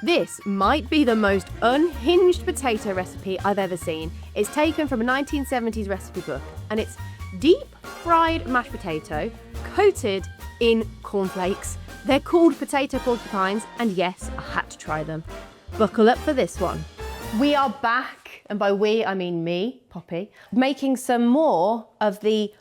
This might be the most unhinged potato recipe I've ever seen. It's taken from a 1970s recipe book, and it's deep fried mashed potato coated in cornflakes. They're called potato porcupines, and yes, I had to try them. Buckle up for this one. We are back, and by we, I mean me, Poppy, making some more of the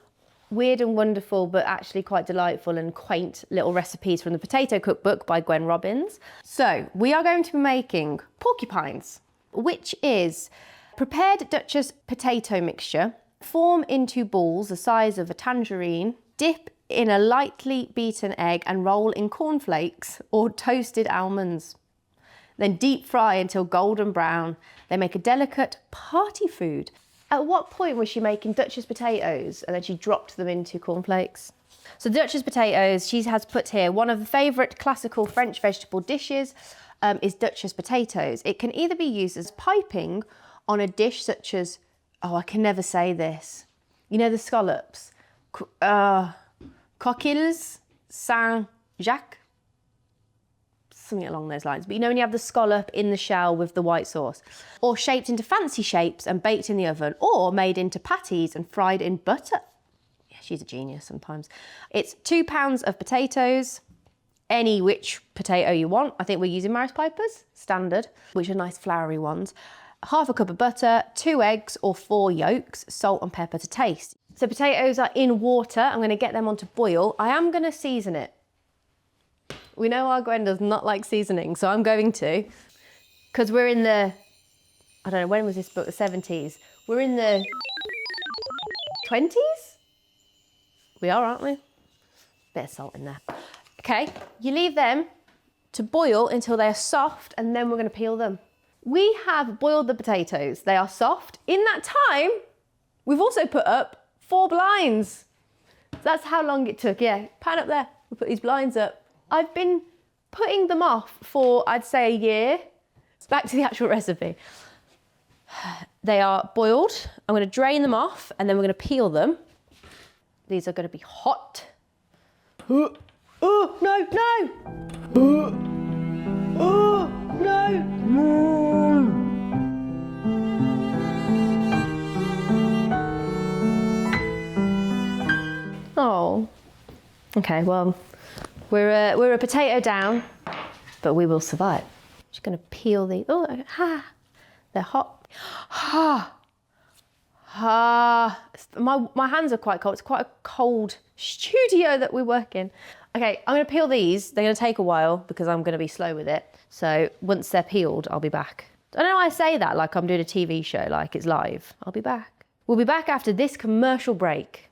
weird and wonderful, but actually quite delightful and quaint little recipes from the Potato Cookbook by Gwen Robyn. So we are going to be making porcupines, which is prepared Duchess potato mixture. Form into balls the size of a tangerine, dip in a lightly beaten egg and roll in cornflakes or toasted almonds. Then deep fry until golden brown. They make a delicate party food. At what point was she making Duchess potatoes and then she dropped them into cornflakes? So Duchess potatoes, she has put here, one of the favourite classical French vegetable dishes is Duchess potatoes. It can either be used as piping on a dish such as, oh, I can never say this. You know the scallops? Coquilles Saint-Jacques? Something along those lines. But you know when you have the scallop in the shell with the white sauce? Or shaped into fancy shapes and baked in the oven, or made into patties and fried in butter. Yeah, she's a genius sometimes. It's 2 pounds of potatoes, any which potato you want. I think we're using Maris Pipers, standard, which are nice floury ones. Half a cup of butter, 2 eggs or 4 yolks, salt and pepper to taste. So potatoes are in water. I'm going to get them on to boil. I am going to season it. We know our Gwen does not like seasoning, so I'm going to. Because we're in the, I don't know, when was this book? The 70s. We're in the 20s? We are, aren't we? Bit of salt in there. Okay, you leave them to boil until they are soft, and then we're going to peel them. We have boiled the potatoes. They are soft. In that time, we've also put up 4 blinds. That's how long it took. Yeah, pan up there. We put these blinds up. I've been putting them off for, I'd say, a year. It's back to the actual recipe. They are boiled. I'm going to drain them off and then we're going to peel them. These are going to be hot. Oh, no, no. Oh, no. Oh. Okay, well, we're a potato down, but we will survive. Just going to peel these. Oh, they're hot. My hands are quite cold. It's quite a cold studio that we work in. Okay, I'm going to peel these. They're going to take a while because I'm going to be slow with it. So once they're peeled, I'll be back. I don't know why I say that like I'm doing a TV show, like it's live. I'll be back. We'll be back after this commercial break.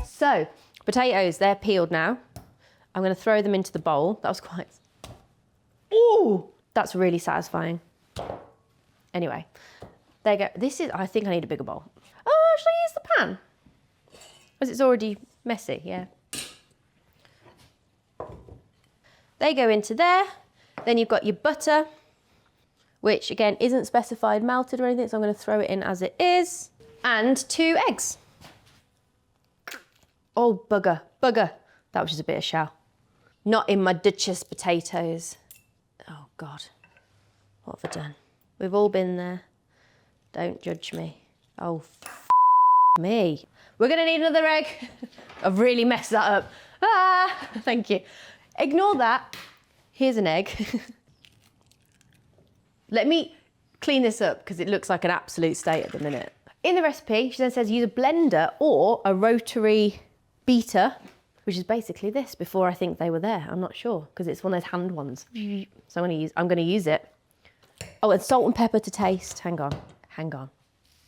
So, potatoes, they're peeled now. I'm going to throw them into the bowl. That was quite... Ooh! That's really satisfying. Anyway, there you go. This is... I think I need a bigger bowl. Oh, should I use the pan? Because it's already messy, yeah. They go into there. Then you've got your butter, which, again, isn't specified melted or anything, so I'm going to throw it in as it is. And 2 eggs. Oh, bugger, bugger. That was just a bit of shell. Not in my Duchess potatoes. Oh, God. What have I done? We've all been there. Don't judge me. Oh, me. We're going to need another egg. I've really messed that up. Ah, thank you. Ignore that. Here's an egg. Let me clean this up because it looks like an absolute state at the minute. In the recipe, she then says use a blender or a rotary beater, which is basically this. Before I think they were there, I'm not sure because it's one of those hand ones. So I'm going to use it. Oh, and salt and pepper to taste. Hang on.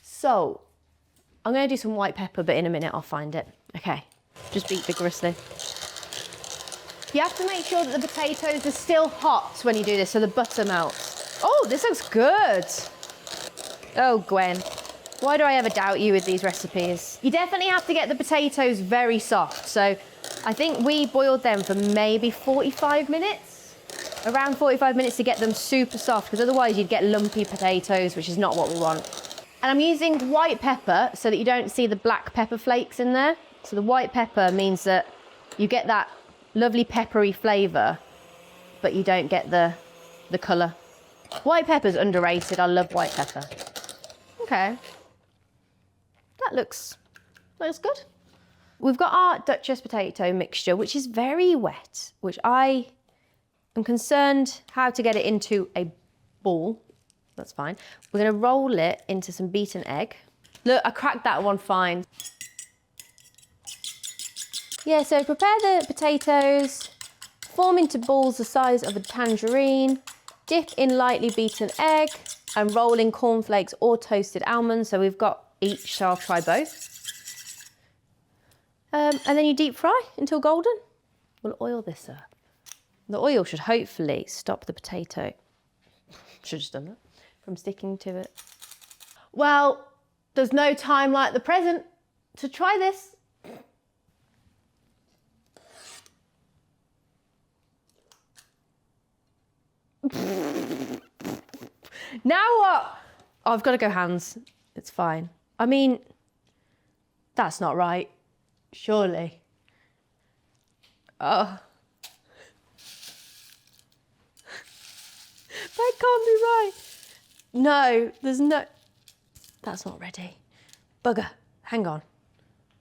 So I'm going to do some white pepper, but in a minute I'll find it. Okay, just beat vigorously. You have to make sure that the potatoes are still hot when you do this, so the butter melts. Oh, this looks good. Oh, Gwen. Why do I ever doubt you with these recipes? You definitely have to get the potatoes very soft. So I think we boiled them for maybe 45 minutes. Around 45 minutes to get them super soft, because otherwise you'd get lumpy potatoes, which is not what we want. And I'm using white pepper so that you don't see the black pepper flakes in there. So the white pepper means that you get that lovely peppery flavour, but you don't get the colour. White pepper's underrated. I love white pepper. Okay. That looks good. We've got our duchesse potato mixture, which is very wet, which I am concerned how to get it into a ball. That's fine. We're going to roll it into some beaten egg. Look, I cracked that one fine. Yeah, so prepare the potatoes, form into balls the size of a tangerine, dip in lightly beaten egg, and roll in cornflakes or toasted almonds. So we've got each, so I'll try both. And then you deep fry until golden. We'll oil this up. The oil should hopefully stop the potato, should have just done that, from sticking to it. Well, there's no time like the present to try this. Now what? Oh, I've got to go hands. It's fine. I mean, that's not right. Surely. Oh. That can't be right. No, there's no... That's not ready. Bugger. Hang on.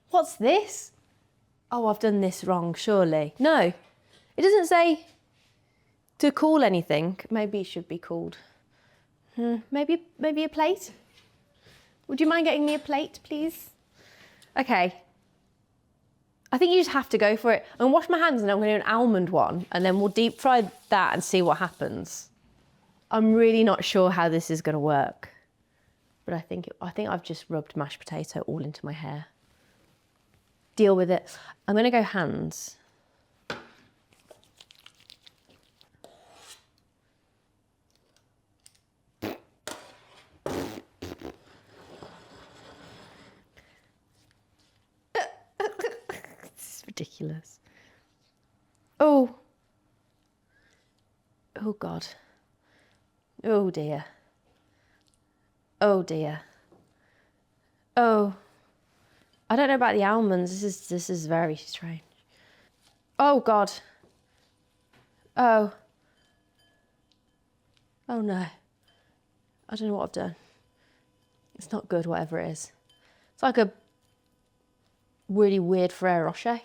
What's this? Oh, I've done this wrong, surely. No. It doesn't say to cool anything. Maybe it should be cooled. Maybe a plate? Would you mind getting me a plate, please? Okay. I think you just have to go for it. I'm gonna wash my hands and I'm gonna do an almond one and then we'll deep fry that and see what happens. I'm really not sure how this is gonna work, but I think I've just rubbed mashed potato all into my hair. Deal with it. I'm gonna go hands. Ridiculous. Oh God. Oh dear. Oh dear. Oh, I don't know about the almonds. This is very strange. Oh God. Oh no. I don't know what I've done. It's not good, whatever it is. It's like a really weird Ferrero Rocher.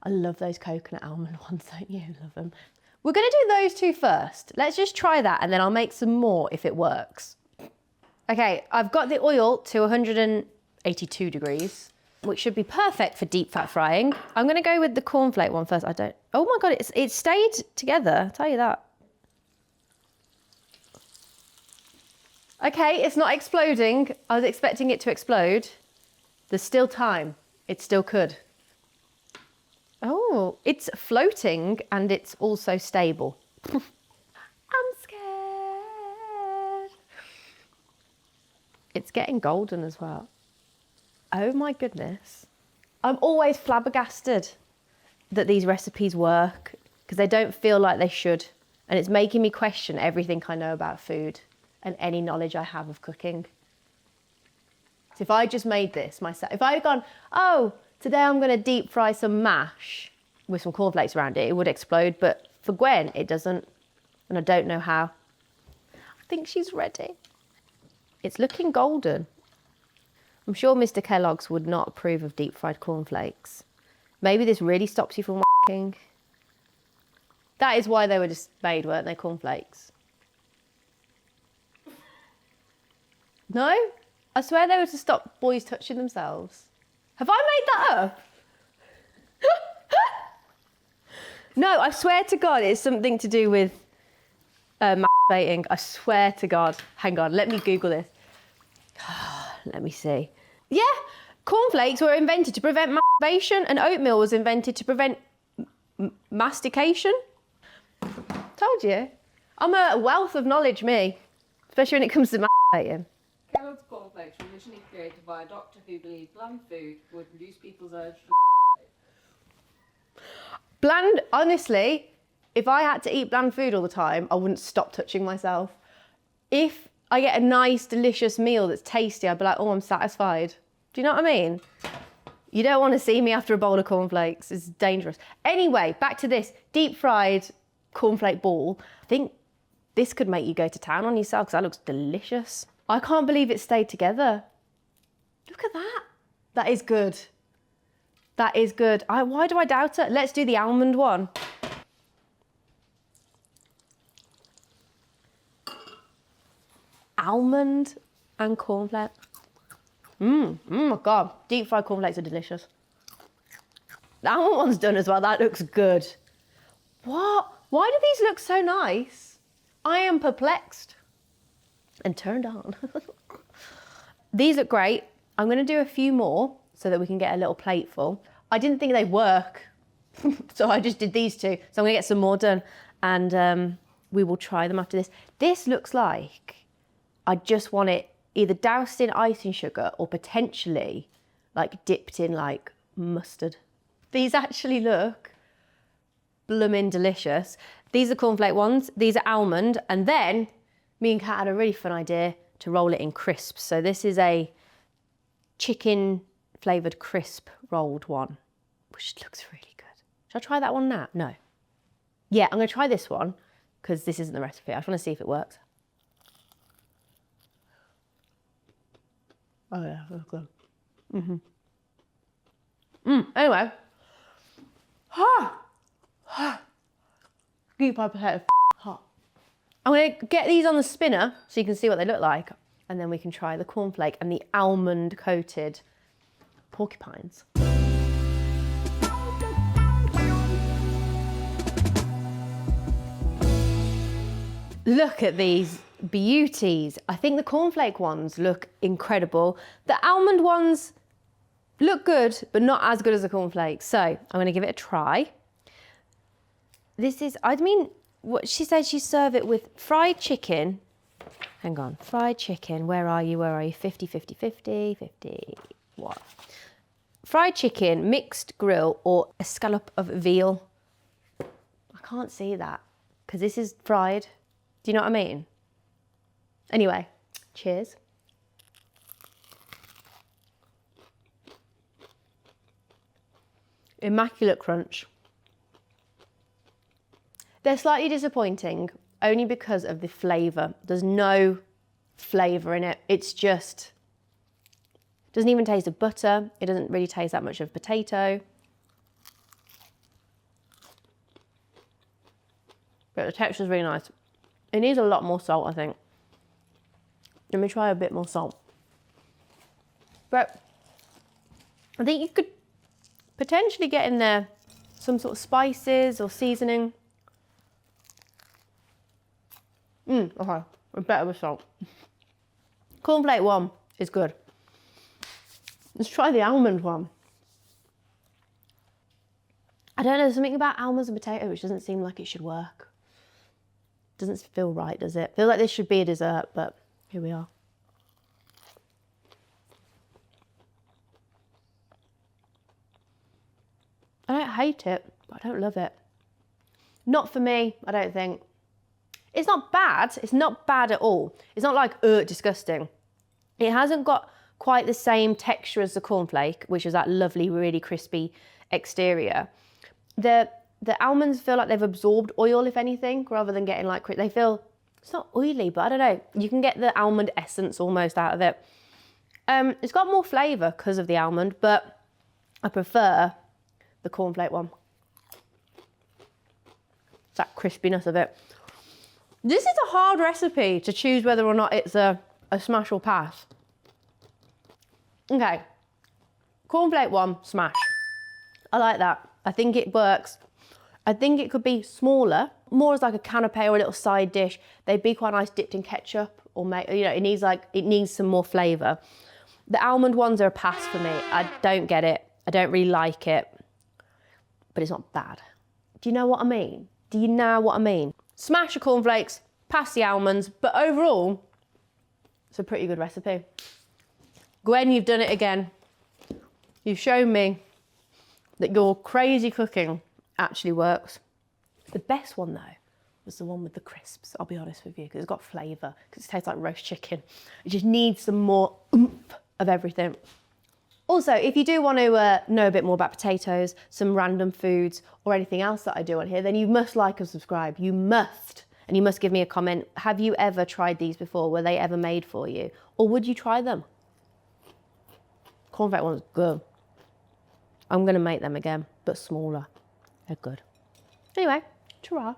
I love those coconut almond ones, don't you? Love them. We're gonna do those two first. Let's just try that and then I'll make some more if it works. Okay, I've got the oil to 182 degrees, which should be perfect for deep fat frying. I'm gonna go with the cornflake one first. Oh my God, it stayed together, I'll tell you that. Okay, it's not exploding. I was expecting it to explode. There's still time. It still could. Oh, it's floating and it's also stable. I'm scared. It's getting golden as well. Oh my goodness. I'm always flabbergasted that these recipes work because they don't feel like they should. And it's making me question everything I know about food and any knowledge I have of cooking. So if I just made this myself, if I had gone, oh, today I'm going to deep fry some mash with some cornflakes around it, it would explode. But for Gwen, it doesn't. And I don't know how. I think she's ready. It's looking golden. I'm sure Mr. Kellogg's would not approve of deep fried cornflakes. Maybe this really stops you from whacking. That is why they were just made, weren't they, cornflakes? No? I swear they were to stop boys touching themselves. Have I made that up? No, I swear to God, it's something to do with masturbating. I swear to God. Hang on, let me Google this. Let me see. Yeah, cornflakes were invented to prevent masturbation and oatmeal was invented to prevent mastication. Told you. I'm a wealth of knowledge, me. Especially when it comes to masturbating. Kellogg's cornflakes were originally created by a doctor who believed bland food would reduce people's urge to Bland, honestly, if I had to eat bland food all the time, I wouldn't stop touching myself. If I get a nice, delicious meal that's tasty, I'd be like, oh, I'm satisfied. Do you know what I mean? You don't want to see me after a bowl of cornflakes. It's dangerous. Anyway, back to this deep fried cornflake ball. I think this could make you go to town on yourself because that looks delicious. I can't believe it stayed together. Look at that. That is good. That is good. Why do I doubt it? Let's do the almond one. Almond and cornflake. Oh my God. Deep fried cornflakes are delicious. The almond one's done as well. That looks good. What? Why do these look so nice? I am perplexed and turned on. These look great. I'm going to do a few more so that we can get a little plate full. I didn't think they'd work, so I just did these two. So I'm going to get some more done and we will try them after this. This looks like I just want it either doused in icing sugar or potentially like dipped in like mustard. These actually look blooming delicious. These are cornflake ones, these are almond, and then me and Kat had a really fun idea to roll it in crisps. So this is a chicken flavoured crisp rolled one, which looks really good. Should I try that one now? No. Yeah, I'm going to try this one because this isn't the recipe. I just want to see if it works. Oh yeah, that's good. Anyway. Deep fried potato hot. I'm going to get these on the spinner so you can see what they look like, and then we can try the cornflake and the almond coated porcupines. Look at these beauties. I think the cornflake ones look incredible. The almond ones look good, but not as good as the cornflakes. So I'm going to give it a try. This is, I mean, what she said, she serve it with fried chicken. Hang on, fried chicken. Where are you? Where are you? 50, 50, 50, 50. What? Fried chicken, mixed grill, or a scallop of veal. I can't see that because this is fried. Do you know what I mean? Anyway, cheers. Immaculate crunch. They're slightly disappointing only because of the flavour. There's no flavour in it. It's just, doesn't even taste of butter. It doesn't really taste that much of potato. But the texture's really nice. It needs a lot more salt, I think. Let me try a bit more salt. But I think you could potentially get in there some sort of spices or seasoning. Okay, better with salt. Cornflake one is good. Let's try the almond one. I don't know, there's something about almonds and potato which doesn't seem like it should work. Doesn't feel right, does it? Feel like this should be a dessert, but here we are. I don't hate it, but I don't love it. Not for me, I don't think. It's not bad. It's not bad at all. It's not like, disgusting. It hasn't got quite the same texture as the cornflake, which is that lovely, really crispy exterior. The almonds feel like they've absorbed oil, if anything, rather than getting like, they feel, it's not oily, but I don't know. You can get the almond essence almost out of it. It's got more flavour because of the almond, but I prefer the cornflake one. It's that crispiness of it. This is a hard recipe to choose whether or not it's a smash or pass. Okay, cornflake one, smash. I like that. I think it works. I think it could be smaller, more as like a canapé or a little side dish. They'd be quite nice dipped in ketchup or, it needs some more flavour. The almond ones are a pass for me. I don't get it. I don't really like it, but it's not bad. Do you know what I mean? Do you know what I mean? Smash the cornflakes, pass the almonds, but overall, it's a pretty good recipe. Gwen, you've done it again. You've shown me that your crazy cooking actually works. The best one though was the one with the crisps, I'll be honest with you, because it's got flavour, because it tastes like roast chicken. It just needs some more oomph of everything. Also, if you do want to know a bit more about potatoes, some random foods, or anything else that I do on here, then you must like and subscribe. You must. And you must give me a comment. Have you ever tried these before? Were they ever made for you? Or would you try them? Cornflake one's good. I'm going to make them again, but smaller. They're good. Anyway, ta-ra.